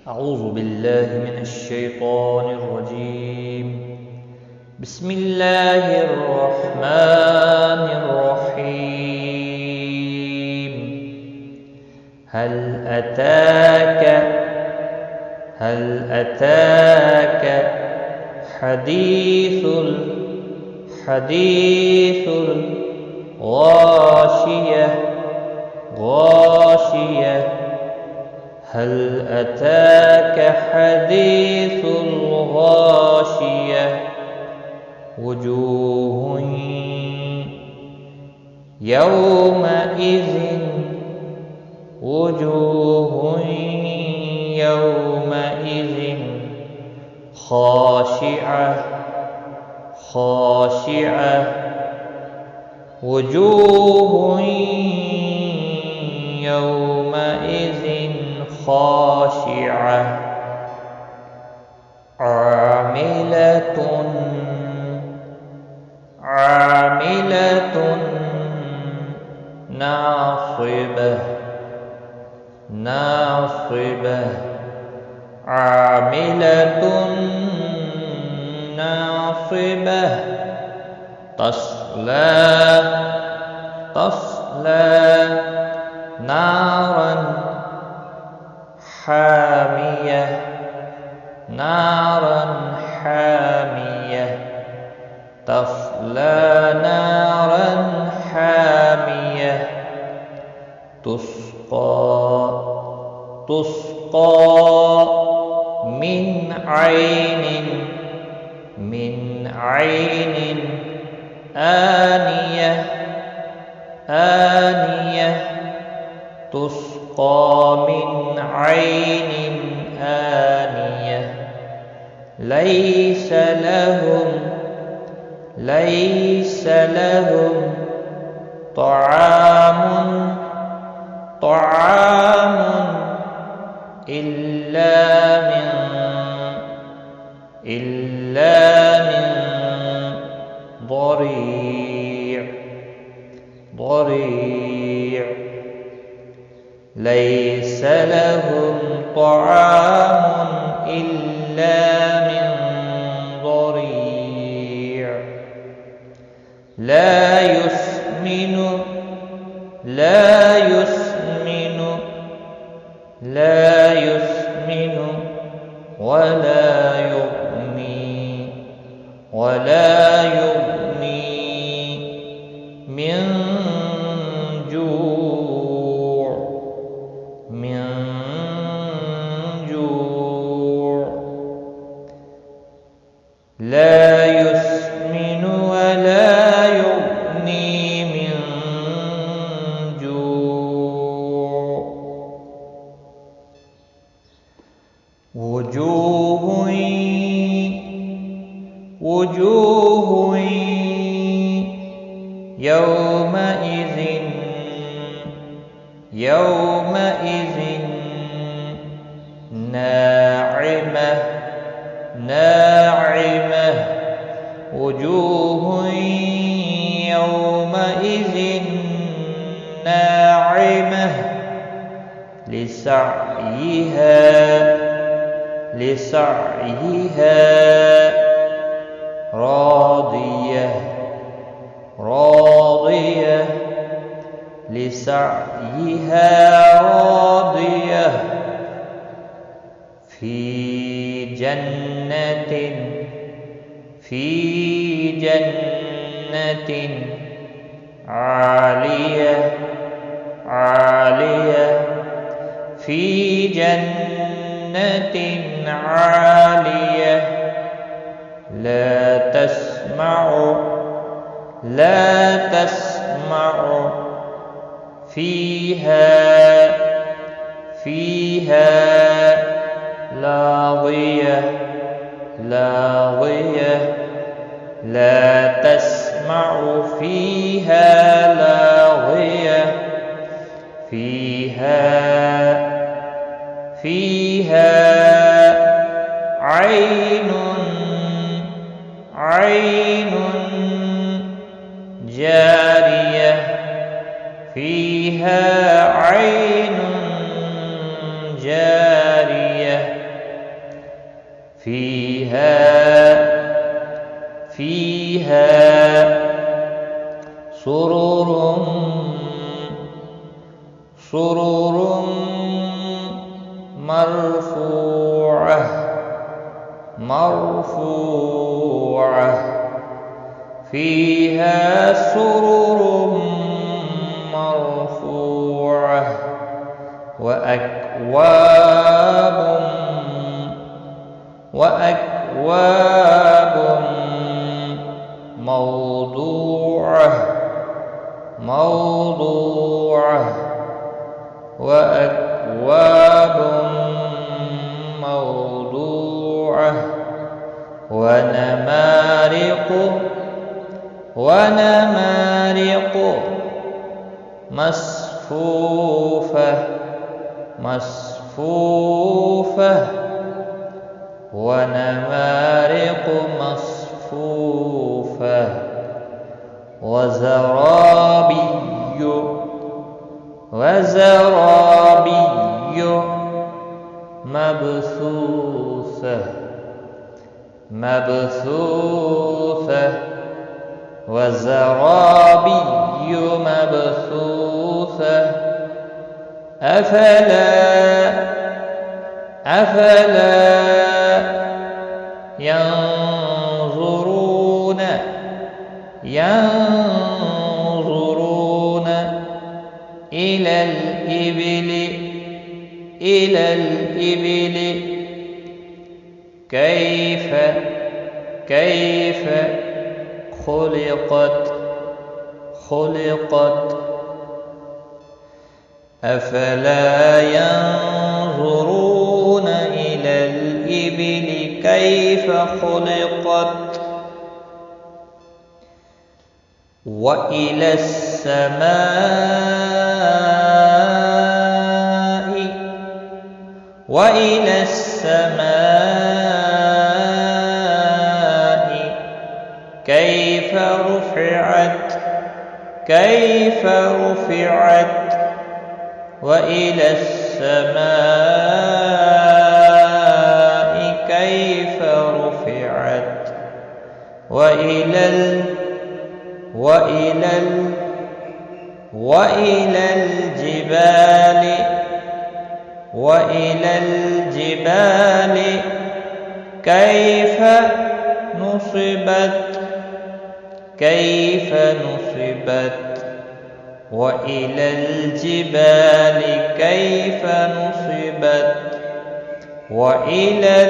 أعوذ بالله من الشيطان الرجيم. بسم الله الرحمن الرحيم. هل أتاك حديث الغاشية. هل أتاك حديث الغاشية. وجوه يومئذ خاشعة. وجوه يومئذ خاشعة. عاملة ناصبة. عاملة ناصبة. تصلى نارا حامية. تصلى نارا حامية. تسقى من عين آنية. تسقى من عين آنية. ليس لهم طعام إلا من ضريع. ليس لهم طعام إلا من ضريع. لا يسمن ولا يغني من جوع. لا يسمن ولا يغني من جوع. وجوه يومئذ ناعمة. وجوه يومئذ ناعمة. لسعيها راضية. لسعيها راضية. في جنة عالية. في جنة عالية. لا تسمع فيها لاغية. لا تسمع فيها لاغية. فيها عين جارية. فيها عين جارية. فيها سرر مرفوعة فيها سرر مرفوعة وأكواب موضوعة ونمارق مصفوفة ونمارق مصفوفة وزرابي مبثوثة وزرابي مبثوثة أفلا ينظرون إلى الإبل كيف خلقت أفلا ينظرون إلى الإبل كيف خلقت وإلى السماء كيف رفعت وإلى السماء كيف رفعت وإلى الجبال كيف نصبت وإلى الجبال كيف نصبت وإلى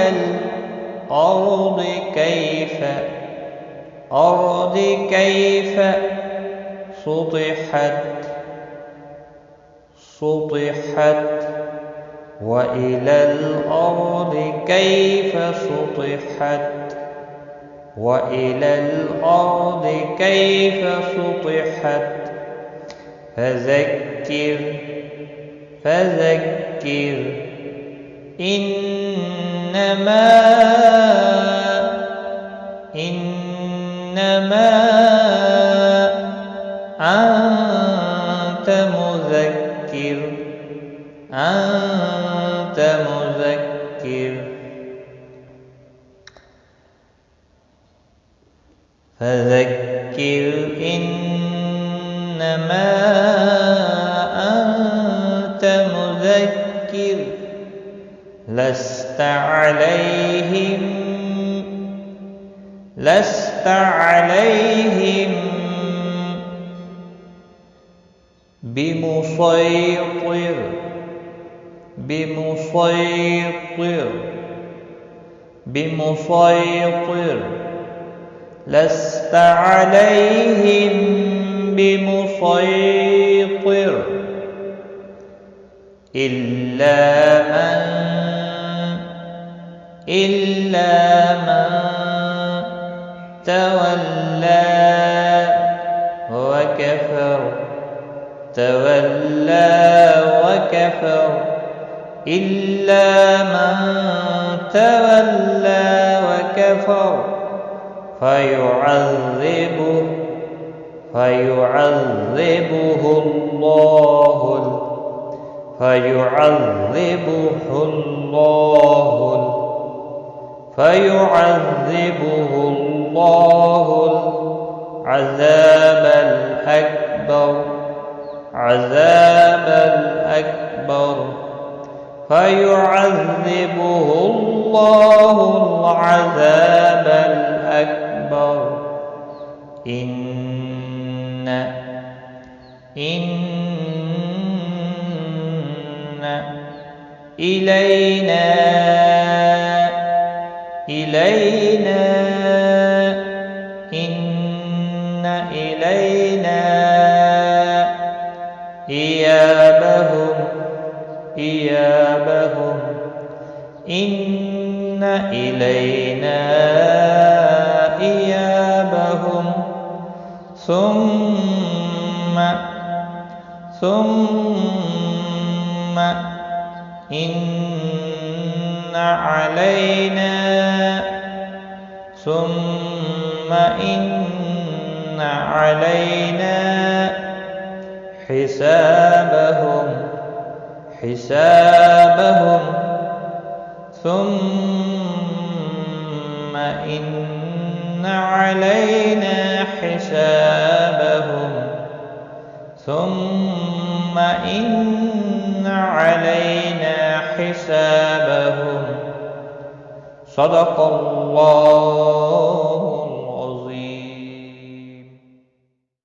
الأرض كيف سطحت وإلى الأرض كيف سطحت وإلى الأرض كيف سطحت فذكر إنما أنت مذكر فذكر إنما أنت مذكر لست عليهم بمسيطر لست عليهم بمسيطر إلا من تولى وكفر إلا من تولى وكفر فيعذبه فيعذبه الله العذاب الأكبر فيعذبه الله العذاب الأكبر. إن إلينا إيابهم إن إلينا إيابهم ثم إن علينا حسابهم ثم إن علينا حسابهم. صدق الله